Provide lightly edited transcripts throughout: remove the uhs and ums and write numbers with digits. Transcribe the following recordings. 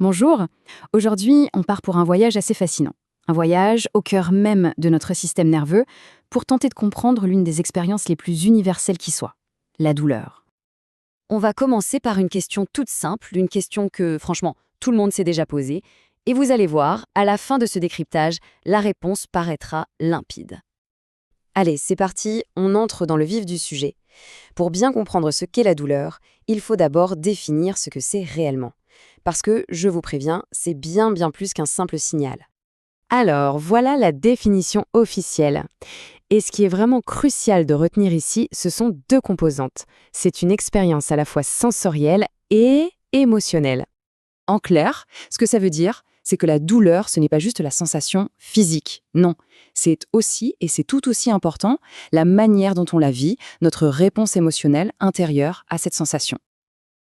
Bonjour, aujourd'hui on part pour un voyage assez fascinant. Un voyage au cœur même de notre système nerveux pour tenter de comprendre l'une des expériences les plus universelles qui soit, la douleur. On va commencer par une question toute simple, une question que franchement tout le monde s'est déjà posée, et vous allez voir, à la fin de ce décryptage, la réponse paraîtra limpide. Allez, c'est parti, on entre dans le vif du sujet. Pour bien comprendre ce qu'est la douleur, il faut d'abord définir ce que c'est réellement. Parce que, je vous préviens, c'est bien plus qu'un simple signal. Alors, voilà la définition officielle. Et ce qui est vraiment crucial de retenir ici, ce sont deux composantes. C'est une expérience à la fois sensorielle et émotionnelle. En clair, ce que ça veut dire, c'est que la douleur, ce n'est pas juste la sensation physique. Non, c'est aussi, et c'est tout aussi important, la manière dont on la vit, notre réponse émotionnelle intérieure à cette sensation.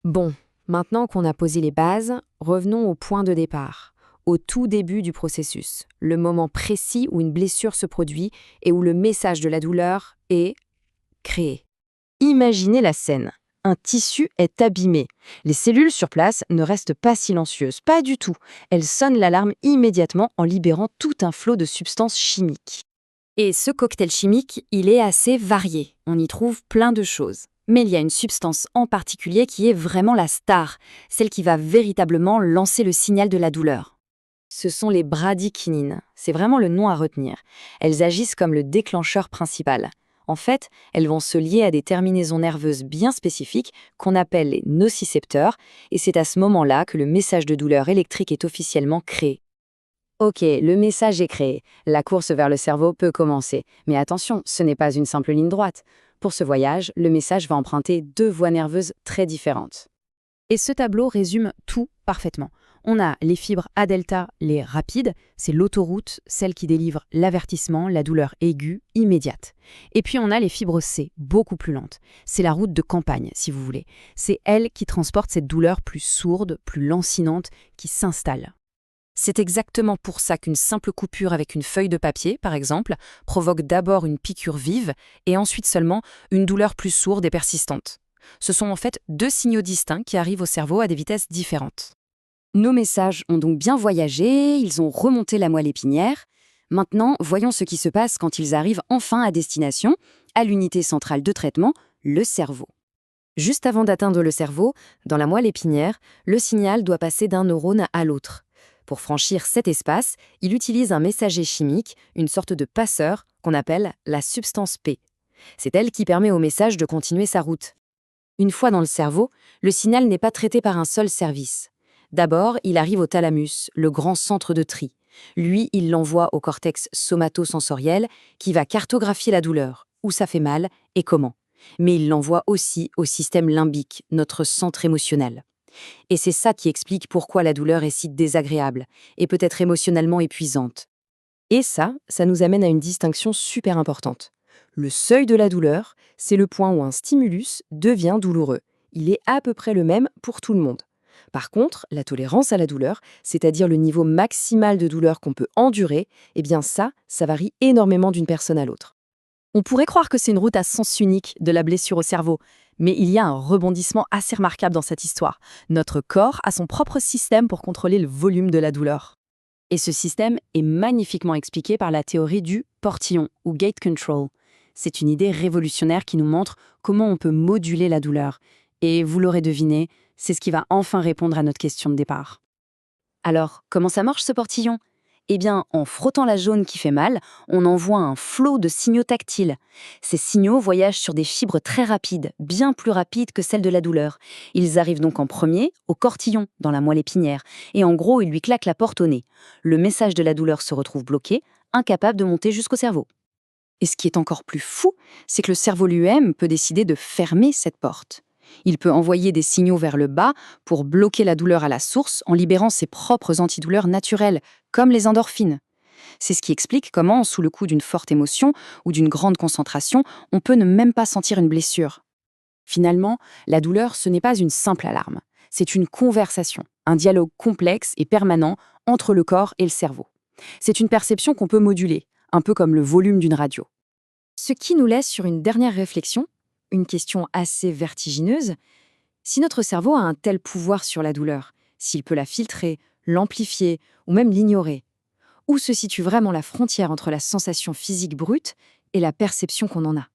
Bon, maintenant qu'on a posé les bases, revenons au point de départ, au tout début du processus, le moment précis où une blessure se produit et où le message de la douleur est créé. Imaginez la scène. Un tissu est abîmé. Les cellules sur place ne restent pas silencieuses, pas du tout. Elles sonnent l'alarme immédiatement en libérant tout un flot de substances chimiques. Et ce cocktail chimique, il est assez varié. On y trouve plein de choses. Mais il y a une substance en particulier qui est vraiment la star, celle qui va véritablement lancer le signal de la douleur. Ce sont les bradykinines. C'est vraiment le nom à retenir. Elles agissent comme le déclencheur principal. En fait, elles vont se lier à des terminaisons nerveuses bien spécifiques qu'on appelle les nocicepteurs, et c'est à ce moment-là que le message de douleur électrique est officiellement créé. Ok, le message est créé. La course vers le cerveau peut commencer. Mais attention, ce n'est pas une simple ligne droite. Pour ce voyage, le message va emprunter deux voies nerveuses très différentes. Et ce tableau résume tout parfaitement. On a les fibres A delta, les rapides, c'est l'autoroute, celle qui délivre l'avertissement, la douleur aiguë, immédiate. Et puis on a les fibres C, beaucoup plus lentes. C'est la route de campagne, si vous voulez. C'est elle qui transporte cette douleur plus sourde, plus lancinante, qui s'installe. C'est exactement pour ça qu'une simple coupure avec une feuille de papier, par exemple, provoque d'abord une piqûre vive et ensuite seulement une douleur plus sourde et persistante. Ce sont en fait deux signaux distincts qui arrivent au cerveau à des vitesses différentes. Nos messages ont donc bien voyagé, ils ont remonté la moelle épinière. Maintenant, voyons ce qui se passe quand ils arrivent enfin à destination, à l'unité centrale de traitement, le cerveau. Juste avant d'atteindre le cerveau, dans la moelle épinière, le signal doit passer d'un neurone à l'autre. Pour franchir cet espace, il utilise un messager chimique, une sorte de passeur qu'on appelle la substance P. C'est elle qui permet au message de continuer sa route. Une fois dans le cerveau, le signal n'est pas traité par un seul service. D'abord, il arrive au thalamus, le grand centre de tri. Lui, il l'envoie au cortex somatosensoriel qui va cartographier la douleur, où ça fait mal et comment. Mais il l'envoie aussi au système limbique, notre centre émotionnel. Et c'est ça qui explique pourquoi la douleur est si désagréable et peut être émotionnellement épuisante. Et ça nous amène à une distinction super importante. Le seuil de la douleur, c'est le point où un stimulus devient douloureux. Il est à peu près le même pour tout le monde. Par contre, la tolérance à la douleur, c'est-à-dire le niveau maximal de douleur qu'on peut endurer, eh bien ça varie énormément d'une personne à l'autre. On pourrait croire que c'est une route à sens unique de la blessure au cerveau, mais il y a un rebondissement assez remarquable dans cette histoire. Notre corps a son propre système pour contrôler le volume de la douleur. Et ce système est magnifiquement expliqué par la théorie du portillon ou gate control. C'est une idée révolutionnaire qui nous montre comment on peut moduler la douleur. Et vous l'aurez deviné, c'est ce qui va enfin répondre à notre question de départ. Alors, comment ça marche ce portillon ? Eh bien, en frottant la zone qui fait mal, on envoie un flot de signaux tactiles. Ces signaux voyagent sur des fibres très rapides, bien plus rapides que celles de la douleur. Ils arrivent donc en premier au cortillon, dans la moelle épinière, et en gros, ils lui claquent la porte au nez. Le message de la douleur se retrouve bloqué, incapable de monter jusqu'au cerveau. Et ce qui est encore plus fou, c'est que le cerveau lui-même peut décider de fermer cette porte. Il peut envoyer des signaux vers le bas pour bloquer la douleur à la source en libérant ses propres antidouleurs naturelles, comme les endorphines. C'est ce qui explique comment, sous le coup d'une forte émotion ou d'une grande concentration, on peut ne même pas sentir une blessure. Finalement, la douleur, ce n'est pas une simple alarme. C'est une conversation, un dialogue complexe et permanent entre le corps et le cerveau. C'est une perception qu'on peut moduler, un peu comme le volume d'une radio. Ce qui nous laisse sur une dernière réflexion, une question assez vertigineuse. Si notre cerveau a un tel pouvoir sur la douleur, s'il peut la filtrer, l'amplifier ou même l'ignorer. Où se situe vraiment la frontière entre la sensation physique brute et la perception qu'on en a?